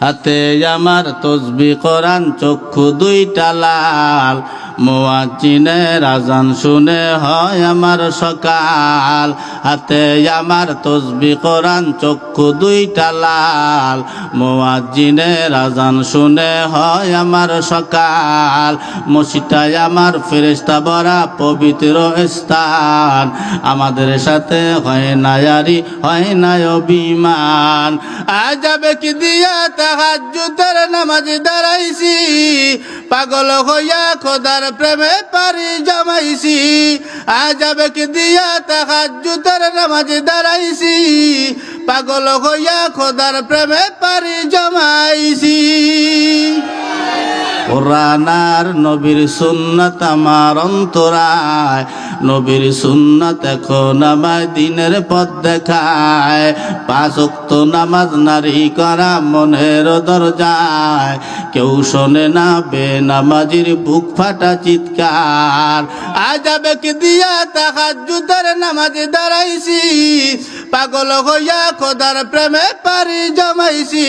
হাতে আমার তসবিহ কোরআন চক্ষু দুইটা লাল মুয়াজ্জিনের আযান শুনে হয় আমার সকাল হাতে আমার তসবিহ কোরআন চক্ষু দুইটা লাল মুয়াজ্জিনের আযান শুনে হয় আমার সকাল মসজিদটাই আমার ফেরেশতা ভরা পবিত্র স্থান আমাদের সাথে হয় না ইয়ারি হয় না অভিমান আজাবে কি দিয়া তাহাজ্জুদের নামাজ দাঁড়াইছি পাগল হইয়া খোদার প্রেমে পারি জমাইছি আজাবে কি দিয়া তাহাজ্জুদের নামাজ দাঁড়াইছি পাগল হইয়া খোদার প্রেমে পারি জমাইছি কোরআন আর নবীর সুন্নাত আমার অন্তরায় নবীর সুন্নাত এখন আমায় দিনের পথ দেখায় পাঁচ ওয়াক্ত নামাজ নারী করা মনের দরজায় কেউ শোনে না বেনামাজির বুক ফাটা চিৎকার আজাবে কি দিয়া তাহাজ্জুদের নামাজ দাঁড়াইছি পাগল হইয়া খোদার প্রেমে পারি জমাইছি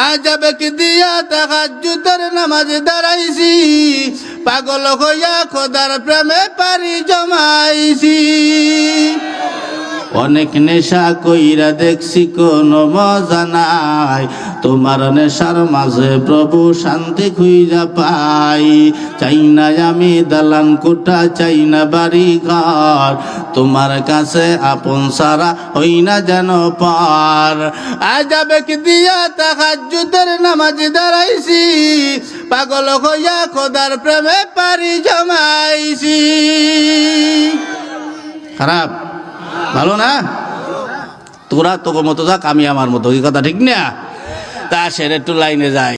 আজাবে কি দিয়া তাহাজ্জুদের নামাজ দাঁড়াইছি পাগল হইয়া খোদার প্রেমে পারি জমাইছি অনেক নেশা কইরা দেখছি কোনো মজা নাই তোমার নেশার মাঝে প্রভু শান্তি খুঁজা পাই চাই না আমি দালান কোঠা চাই না বাড়ি ঘর তোমার কাছে আপন সারা হই না যেন পার আজাবে কি দিয়া তাহাজ্জুদের নামাজ দাঁড়াইছি পাগল হইয়া খোদার প্রেমে পারি জমাইছি খারাপ ভালো না তোরা তোর মতো থাক আমি আমার মতো এই কথা ঠিক না তা সেরে একটু লাইনে যায়